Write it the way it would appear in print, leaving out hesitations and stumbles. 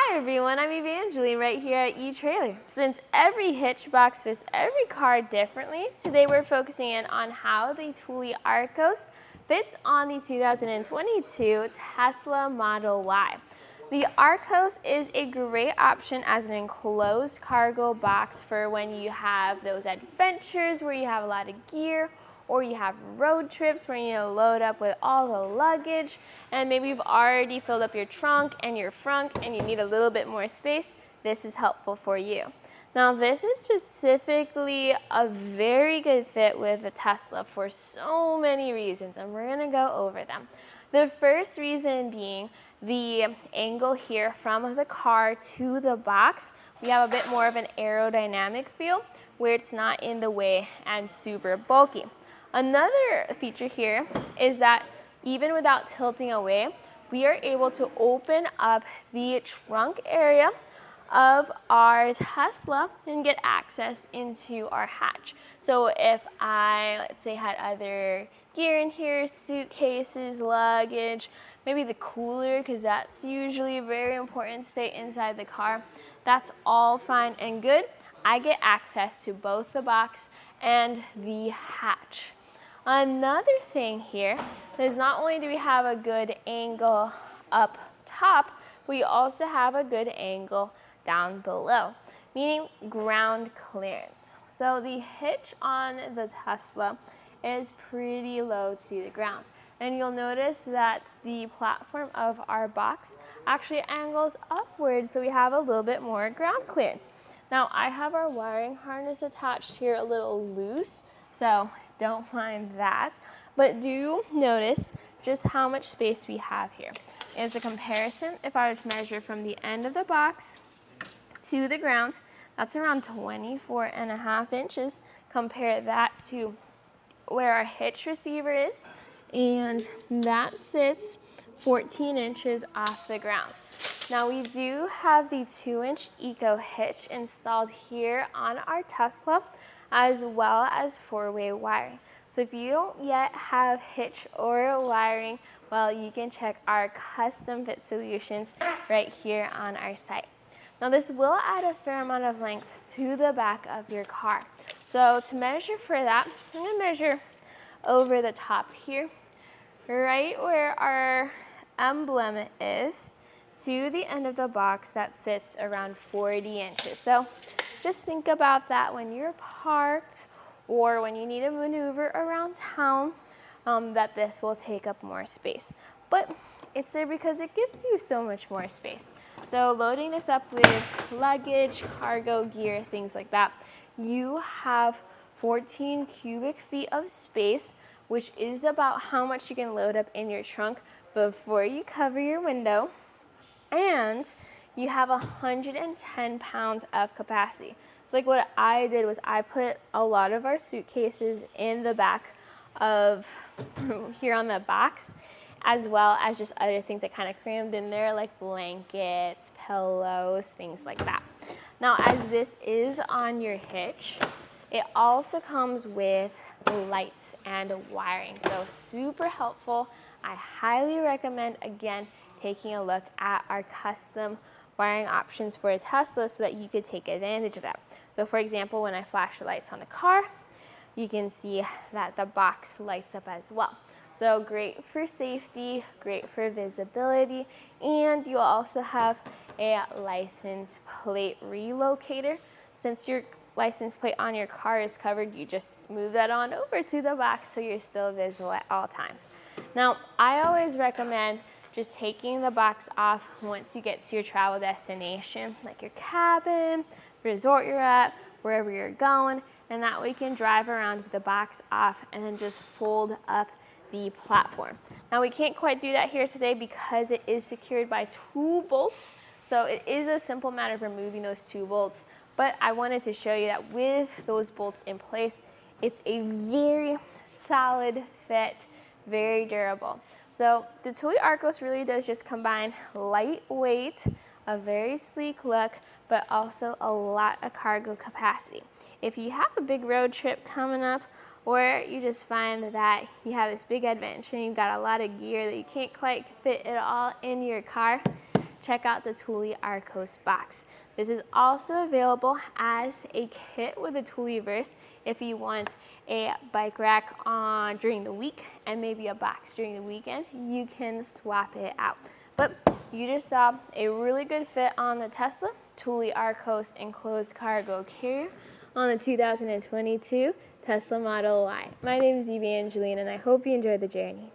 Hi everyone, I'm Evangeline right here at eTrailer. Since every hitch box fits every car differently, today we're focusing in on how the Thule Arcos fits on the 2022 Tesla Model Y. The Arcos is a great option as an enclosed cargo box for when you have those adventures where you have a lot of gear, or you have road trips where you need to load up with all the luggage, and maybe you've already filled up your trunk and your frunk and you need a little bit more space. This is helpful for you. Now this is specifically a very good fit with the Tesla for so many reasons, and we're gonna go over them. The first reason being the angle here from the car to the box. We have a bit more of an aerodynamic feel where it's not in the way and super bulky. Another feature here is that even without tilting away, we are able to open up the trunk area of our Tesla and get access into our hatch. So if I, let's say, had other gear in here, suitcases, luggage, maybe the cooler, because that's usually very important to stay inside the car, that's all fine and good. I get access to both the box and the hatch. Another thing here is not only do we have a good angle up top, we also have a good angle down below, meaning ground clearance. So the hitch on the Tesla is pretty low to the ground. And you'll notice that the platform of our box actually angles upwards, so we have a little bit more ground clearance. Now I have our wiring harness attached here a little loose, so don't mind that, but do notice just how much space we have here. As a comparison, if I were to measure from the end of the box to the ground, that's around 24.5 inches. Compare that to where our hitch receiver is, and that sits 14 inches off the ground. Now we do have the 2-inch Eco hitch installed here on our Tesla, as well as 4-way wiring. So if you don't yet have hitch or wiring, well, you can check our custom fit solutions right here on our site. Now this will add a fair amount of length to the back of your car. So to measure for that, I'm gonna measure over the top here, right where our emblem is, to the end of the box that sits around 40 inches. So just think about that when you're parked or when you need to maneuver around town, that this will take up more space. But it's there because it gives you so much more space. So loading this up with luggage, cargo gear, things like that, you have 14 cubic feet of space, which is about how much you can load up in your trunk before you cover your window. And you have 110 pounds of capacity. So like what I did was I put a lot of our suitcases in the back of here on the box, as well as just other things I kind of crammed in there, like blankets, pillows, things like that. Now, as this is on your hitch, it also comes with lights and wiring. So super helpful. I highly recommend, again, taking a look at our custom wiring options for a Tesla so that you could take advantage of that. So for example, when I flash the lights on the car, you can see that the box lights up as well. So great for safety, great for visibility, and you also have a license plate relocator. Since your license plate on your car is covered, you just move that on over to the box so you're still visible at all times. Now, I always recommend just taking the box off once you get to your travel destination, like your cabin, resort you're at, wherever you're going, and that way you can drive around with the box off and then just fold up the platform. Now we can't quite do that here today because it is secured by 2 bolts, so it is a simple matter of removing those 2 bolts, but I wanted to show you that with those bolts in place, it's a very solid fit, very durable. So the Thule Arcos really does just combine lightweight, a very sleek look, but also a lot of cargo capacity. If you have a big road trip coming up, or you just find that you have this big adventure and you've got a lot of gear that you can't quite fit it all in your car, check out the Thule Arcos box. This is also available as a kit with a Thule Verse if you want a bike rack on during the week and maybe a box during the weekend. You can swap it out. But you just saw a really good fit on the Tesla Thule Arcos enclosed cargo carrier on the 2022 Tesla Model Y. My name is Evangeline, and I hope you enjoyed the journey.